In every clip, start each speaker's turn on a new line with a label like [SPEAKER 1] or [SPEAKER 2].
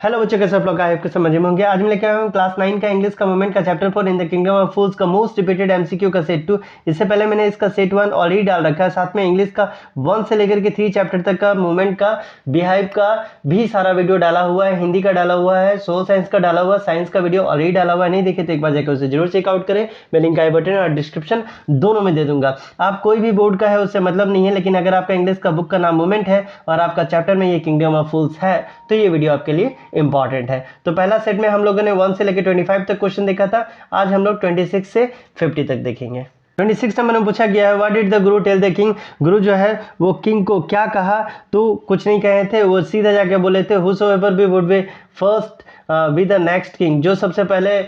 [SPEAKER 1] Hello बच्चों, कैसे आप लोग आपके समझ में होंगे। आज मैं लेके आया हूँ क्लास 9 का इंग्लिश का मोमेंट का chapter 4 in the kingdom of fools का मोस्ट रिपीटेड एमसीक्यू का सेट 2। इससे पहले मैंने इसका सेट 1 ऑलरेडी डाल रखा है, साथ में इंग्लिश का 1 से लेकर के 3 चैप्टर तक का मोमेंट का बिहाइव का भी सारा वीडियो डाला हुआ है, हिंदी का डाला हुआ है, सोशल साइंस का डाला हुआ है, साइंस का वीडियो ऑलरेडी डाला हुआ है। नहीं देखे तो एक बार जाकर उसे जरूर चेकआउट करें। मैं लिंक आई बटन और डिस्क्रिप्शन दोनों में दे दूंगा। आप कोई भी बोर्ड का है उससे मतलब नहीं है, लेकिन अगर आपका इंग्लिश का बुक का नाम मोमेंट है और आपका चैप्टर में ये किंगडम ऑफ फूल्स है तो ये वीडियो आपके लिए इंपॉर्टेंट है। तो पहला सेट में हम लोगों ने 1 से लेकर 25 तक क्वेश्चन देखा था। आज हम लोग 26 से 50 तक देखेंगे। 26 नंबर में पूछा गया है what did the Guru tell the king. गुरु जो है वो किंग को क्या कहा, तो कुछ नहीं कहे थे, वो सीधा जाके बोले थे whosoever be would be first be the next king. जो सबसे पहले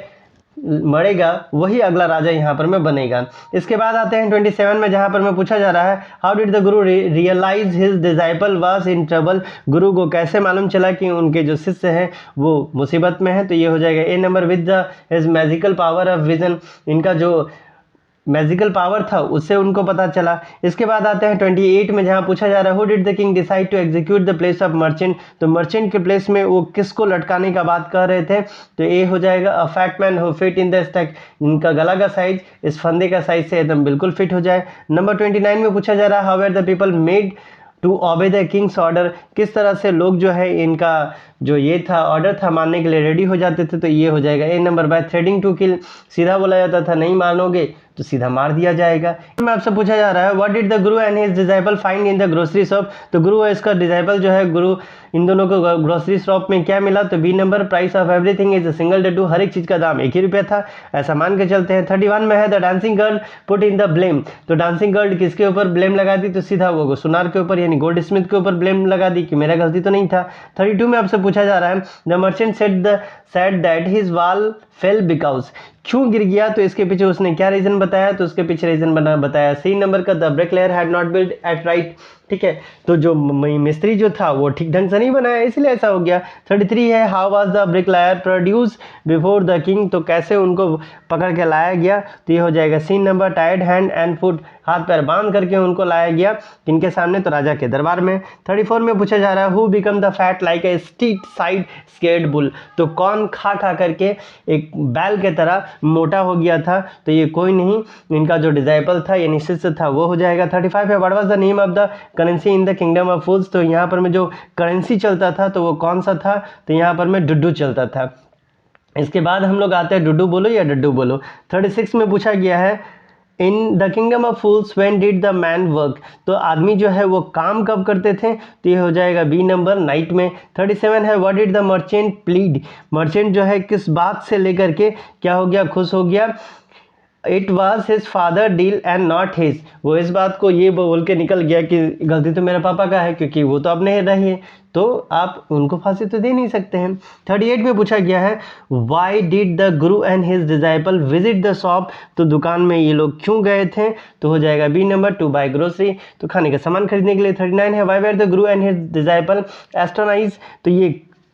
[SPEAKER 1] मरेगा वही अगला राजा यहाँ पर में बनेगा। इसके बाद आते हैं 27 में, जहाँ पर में पूछा जा रहा है how did the guru realise his disciple was in trouble. गुरु को कैसे मालूम चला कि उनके जो शिष्य हैं वो मुसीबत में है, तो ये हो जाएगा A number with the his magical power of vision. इनका जो मैजिकल पावर था उससे उनको पता चला। इसके बाद आते हैं 28 में, जहाँ पूछा जा रहा है who did the king decide to execute the place of merchant. तो मर्चेंट के प्लेस में वो किसको लटकाने का बात कर रहे थे, तो ये हो जाएगा a fat man who fit in the stack. इनका गला का साइज इस फंदे का साइज से एकदम बिल्कुल फिट हो जाए। नंबर 29 में पूछा जा रहा है how are the people made to obey the king's order. किस तरह से लोग जो है इनका जो ये था ऑर्डर था मानने के लिए रेडी हो जाते थे, तो ये हो जाएगा A number by threading to kill. सीधा बोला जाता था नहीं मानोगे तो सीधा मार दिया जाएगा। में आपसे पूछा जा रहा है what did the guru and his disciple find in the grocery shop. तो गुरु और इसका डिसाइपल जो है गुरु इन दोनों को ग्रोसरी शॉप में क्या मिला, तो B number price of everything is a single duddu. हर एक चीज का दाम 1 ही रुपया था, ऐसा मान के चलते हैं। 31 में है the dancing girl put in the blame. तो डांसिंग गर्ल किसके ऊपर ब्लेम लगा दी, तो सीधा वो सुनार के ऊपर यानी गोल्ड स्मिथ के ऊपर ब्लेम लगा दी कि मेरा गलती तो नहीं था। 32 में आपसे पूछा जा रहा है the merchant said that his वाल फेल बिकॉज। क्यों गिर गया, तो इसके पीछे उसने क्या रीजन बताया, तो उसके पीछे रीजन बताया सी नंबर का the bricklayer had not build eight right. ठीक है, तो जो मिस्त्री जो था वो ठीक ढंग से नहीं बनाया इसलिए ऐसा हो गया। 33 है how was the bricklayer produce before the king. तो कैसे उनको पकड़ के लाया गया, तो ये हो जाएगा C number tied hand and foot. हाथ पैर बांध करके उनको लाया गया किनके सामने, तो राजा के दरबार में। 34 में पूछा जा रहा है who become the fat like a street side scared bull. तो कौन खा खा करके एक बैल के तरह मोटा हो गया था, तो ये कोई नहीं इनका जो डिसाइपल था यानी शिष्य था वो हो जाएगा। 35 है what was the name of the currency in the kingdom of fools. तो यहाँ पर में जो करेंसी चलता था तो वो कौन सा था, तो यहाँ पर में डुड्डू चलता था। इसके बाद हम लोग आते हैं डुड्डू बोलो या डड्डू बोलो। 36 में पूछा गया है इन the kingdom of fools when did the man work. तो आदमी जो है वो काम कब करते थे, तो ये हो जाएगा बी नंबर नाइट में। 37 है what did the merchant plead. Merchant जो है किस बात से लेकर के क्या हो गया, खुश हो गया। It was his father deal and not his. वो इस बात को ये बोल के निकल गया कि गलती तो मेरे पापा का है क्योंकि वो तो अब नहीं रही है, तो आप उनको फांसी तो दे नहीं सकते हैं। 38 में पूछा गया है why did the guru and his disciple visit the shop. तो दुकान में ये लोग क्यों गए थे, तो हो जाएगा B number two buy grocery, तो खाने का सामान खरीदने के लिए। 39 है why were the guru and his disciple astonished. तो ये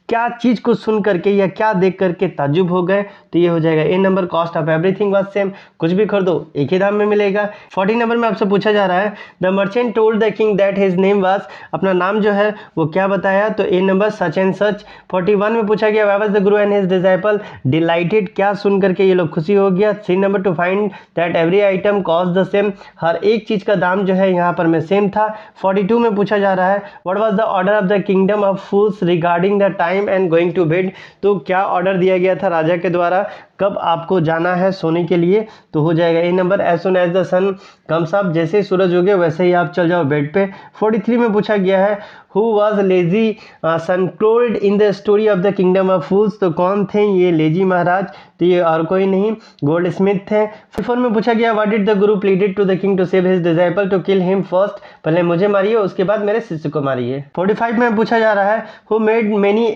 [SPEAKER 1] क्या चीज़ को सुन करके या क्या देख करके ताज्जुब हो गए, तो ये हो जाएगा A number cost of everything was same. कुछ भी खरीदो एक ही दाम में मिलेगा। 40 नंबर में आपसे पूछा जा रहा है the merchant told the king that his name was. अपना नाम जो है वो क्या बताया, तो A number such and such. 41 में पूछा गया why was the guru and his disciple delighted. क्या सुन करके ये लोग खुशी हो गया। C number to find that every item cost the same. हर एक चीज़ का दाम जो है यहाँ पर में सेम था। 42 में पूछा जा रहा है what was the order of the kingdom of fools regarding the time and going to bed. तो क्या ऑर्डर दिया गया था राजा के द्वारा कब आपको जाना है सोने के लिए, तो हो जाएगा A number as soon as the sun comes up. जैसे ही सूरज उगे वैसे ही आप चल जाओ बेड पे। 43 में पूछा गया है who was lazy son told in the story of the kingdom of fools. तो कौन थे ये लेजी महाराज, तो ये और कोई नहीं गोल्ड स्मिथ थे। 54 में पूछा गया what did the guru pleaded to the king to save his disciple to kill him first. पहले मुझे मारिए उसके बाद मेरे शिष्य को मारिए। 45 में पूछा जा रहा है हु मेड मेनी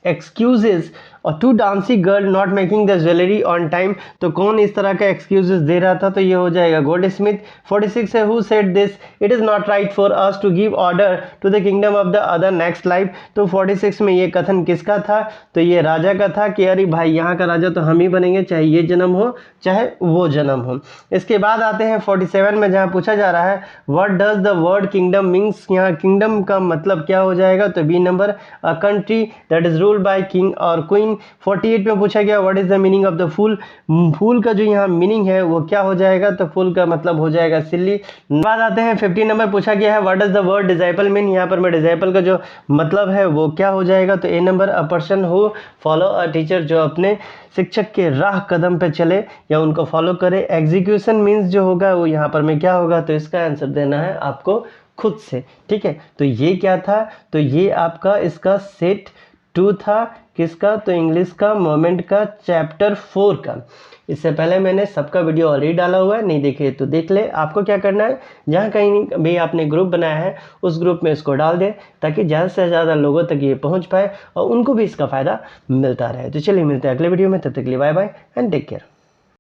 [SPEAKER 1] एक्सक्यूजेस और to dancing girl not making the jewellery on time, तो कौन इस तरह का एक्सक्यूजेस दे रहा था, तो ये हो जाएगा गोल्ड स्मिथ। 46 है who said this it is not right for us to give order to the kingdom of the other next life, तो 46 में ये कथन किसका था, तो ये राजा का था कि अरे भाई यहाँ का राजा तो हम ही बनेंगे, चाहे ये जन्म हो चाहे वो जन्म हो। इसके बाद आते हैं 47 में, जहाँ पूछा जा रहा है what does the word kingdom means, यहाँ किंगडम का मतलब क्या हो जाएगा, तो B number a country that is ruled by king और क्वीन। 48 में पूछा गया what is the meaning of the fool, fool का जो यहाँ मीनिंग है वो क्या हो जाएगा, तो फूल का मतलब हो जाएगा सिल्ली। बाद आते हैं 50 नंबर, पूछा गया है what does the word disciple mean, यहाँ पर मैं डिसाइपल का जो मतलब है वो क्या हो जाएगा, तो A number a person who follow a teacher, जो अपने शिक्षक के राह कदम पे चले या उनको फॉलो करे। एग्जीक्यूशन मीन्स जो होगा वो यहाँ पर में क्या होगा, तो इसका आंसर देना है आपको खुद से, ठीक है। तो ये क्या था, तो ये आपका इसका सेट 2 था, किसका, तो इंग्लिश का मोमेंट का चैप्टर 4 का। इससे पहले मैंने सबका वीडियो ऑलरेडी डाला हुआ है, नहीं देखे तो देख ले। आपको क्या करना है, जहाँ कहीं भी आपने ग्रुप बनाया है उस ग्रुप में इसको डाल दें ताकि ज़्यादा से ज़्यादा लोगों तक ये पहुँच पाए और उनको भी इसका फ़ायदा मिलता रहे। तो चलिए मिलते हैं अगले वीडियो में, तब तक के लिए bye bye and take care.